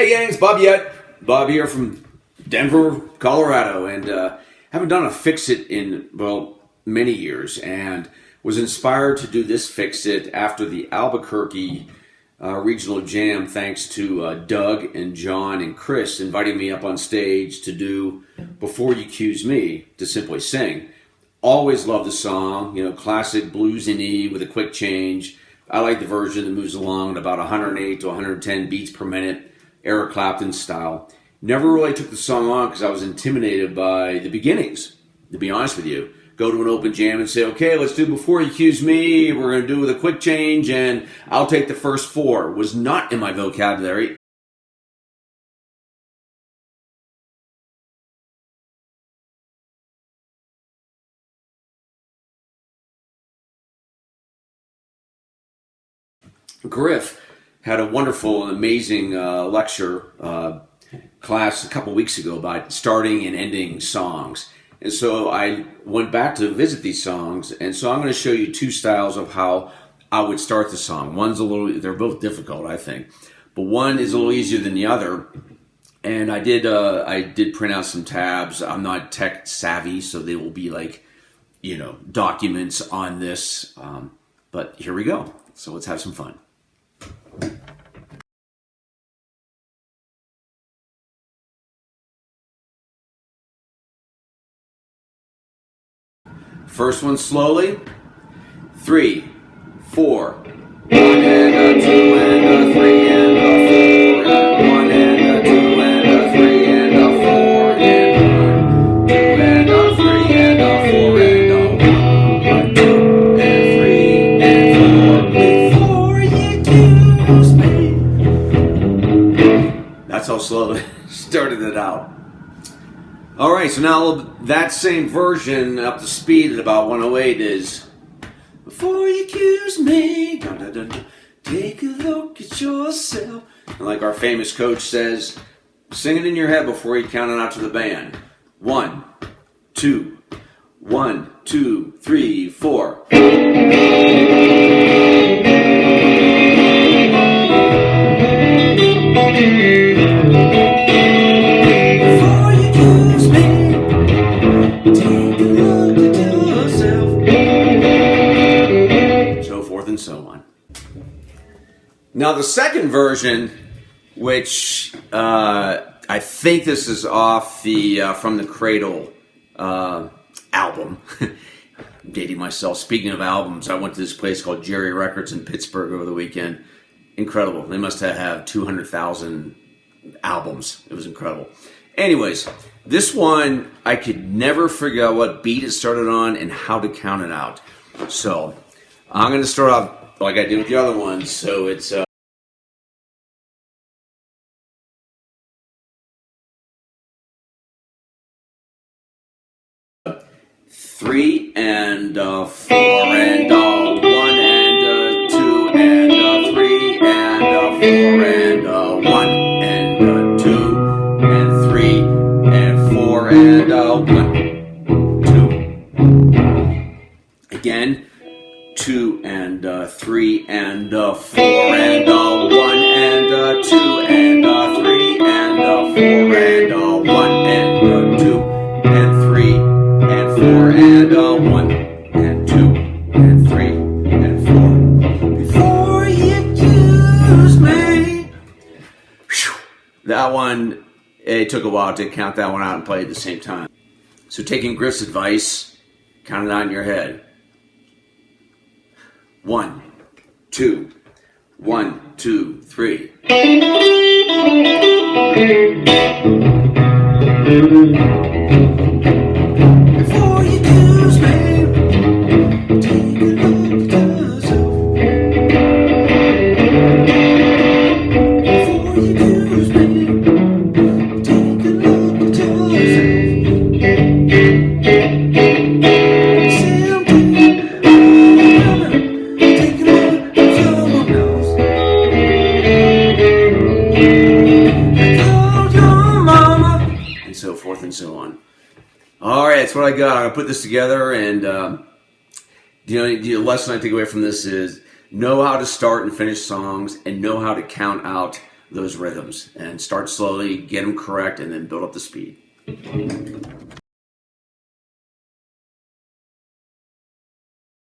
Hey gang, it's Bob here from Denver, Colorado, and haven't done a Fixit in, well, many years, and was inspired to do this Fixit after the Albuquerque regional jam, thanks to Doug and John and Chris inviting me up on stage to do Before You Accuse Me, to simply sing. Always love the song, you know, classic blues and E with a quick change. I like the version that moves along at about 108 to 110 beats per minute. Eric Clapton style. Never really took the song on because I was intimidated by the beginnings, to be honest with you. Go to an open jam and say, okay, let's do Before You Accuse Me, we're going to do it with a quick change, and I'll take the first four. Was not in my vocabulary. Griff had a wonderful and amazing lecture class a couple weeks ago about starting and ending songs. And so I went back to visit these songs, and so I'm going to show you two styles of how I would start the song. They're both difficult, I think, but one is a little easier than the other. And I did print out some tabs. I'm not tech savvy, so they will be like, you know, documents on this. But here we go. So let's have some fun. First one slowly. 3, 4. 1 and a 2 and a 3 and a 4 and 1 and a 2 and a 3 and a 4 and 1, 2 and a 3 and a 4 and a 1, 2 and 3 and 4. Before you accuse me. That's how slow I started it out. All right, so now that same version up to speed at about 108 is Before you accuse me, dun, dun, dun, dun, take a look at yourself. And like our famous coach says, sing it in your head before you count it out to the band. 1, 2, 1, 2, 3, 4. And so on. Now the second version, which I think this is off the From the Cradle album. I'm dating myself. Speaking of albums, I went to this place called Jerry Records in Pittsburgh over the weekend. Incredible. They must have 200,000 albums. It was incredible. Anyways, this one I could never figure out what beat it started on and how to count it out. So I'm going to start off like I did with the other ones, so it's 3 and 4 and 1 and 2 and 3 and 4 and 1 and 2 and 3 and 4 and 1, 2. Again. 2 and 3 and 4 and 1 and 2 and 3 and 4 and 1 and 2 and 3 and 4 and 1 and 2 and 3 and 4. Before you accuse me. Whew. That one, it took a while to count that one out and play at the same time. So taking Griff's advice, count it out in your head. 1, 2, 1, 2, 3. Before you accuse me, take a look at yourself. Before you accuse me, take a look at yourself. So forth and so on. All right, that's what I got. I'm gonna put this together, and the lesson I take away from this is know how to start and finish songs, and know how to count out those rhythms and start slowly, get them correct, and then build up the speed.